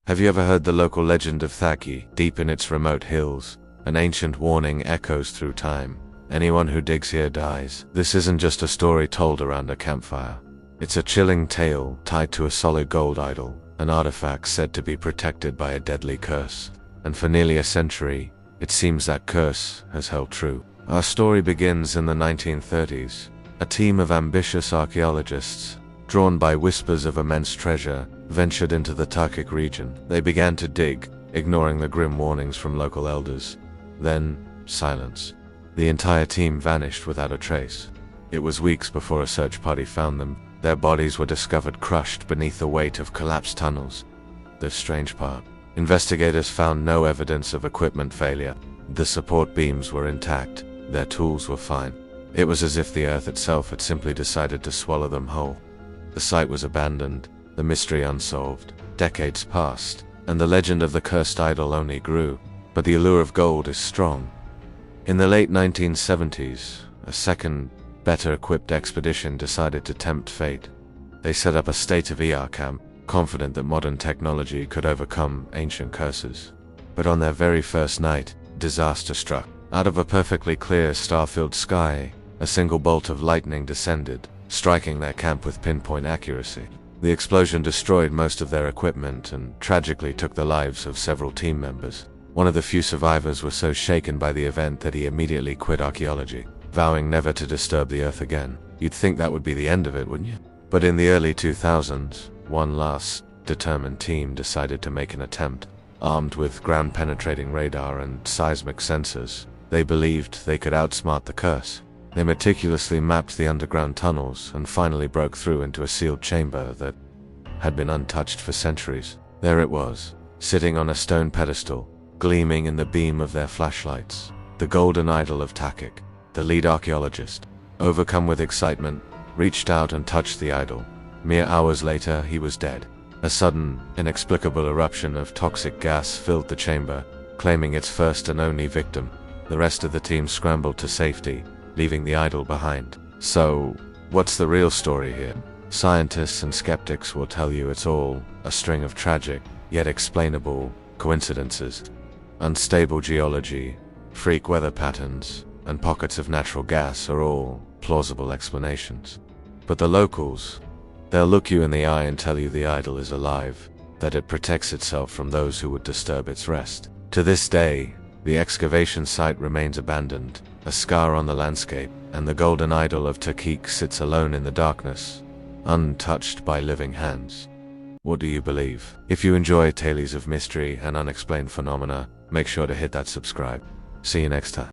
Have you ever heard the local legend of Thaki? Deep in its remote hills, an ancient warning echoes through time. Anyone who digs here dies. This isn't just a story told around a campfire. It's a chilling tale tied to a solid gold idol, an artifact said to be protected by a deadly curse. And for nearly a century, it seems that curse has held true. Our story begins in the 1930s. A team of ambitious archaeologists, drawn by whispers of immense treasure, ventured into the Turkic region. They began to dig, ignoring the grim warnings from local elders. Then, silence. The entire team vanished without a trace. It was weeks before a search party found them. Their bodies were discovered crushed beneath the weight of collapsed tunnels. The strange part: investigators found no evidence of equipment failure. The support beams were intact. Their tools were fine. It was as if the earth itself had simply decided to swallow them whole. The site was abandoned, the mystery unsolved. Decades passed, and the legend of the cursed idol only grew. But the allure of gold is strong. In the late 1970s, a second, better-equipped expedition decided to tempt fate. They set up a state-of-the-art camp, confident that modern technology could overcome ancient curses. But on their very first night, disaster struck. Out of a perfectly clear, star-filled sky, a single bolt of lightning descended, striking their camp with pinpoint accuracy. The explosion destroyed most of their equipment and tragically took the lives of several team members. One of the few survivors was so shaken by the event that he immediately quit archaeology, vowing never to disturb the earth again. You'd think that would be the end of it, wouldn't you? But in the early 2000s, one last, determined team decided to make an attempt. Armed with ground-penetrating radar and seismic sensors, they believed they could outsmart the curse. They meticulously mapped the underground tunnels and finally broke through into a sealed chamber that had been untouched for centuries. There it was, sitting on a stone pedestal, gleaming in the beam of their flashlights. The golden idol of Takik. The lead archaeologist, overcome with excitement, reached out and touched the idol. Mere hours later, he was dead. A sudden, inexplicable eruption of toxic gas filled the chamber, claiming its first and only victim. The rest of the team scrambled to safety, leaving the idol behind. So, what's the real story here? Scientists and skeptics will tell you it's all a string of tragic, yet explainable, coincidences. Unstable geology, freak weather patterns, and pockets of natural gas are all plausible explanations. But the locals, they'll look you in the eye and tell you the idol is alive, that it protects itself from those who would disturb its rest. To this day, the excavation site remains abandoned, a scar on the landscape, and the golden idol of Takik sits alone in the darkness, untouched by living hands. What do you believe? If you enjoy tales of mystery and unexplained phenomena, make sure to hit that subscribe. See you next time.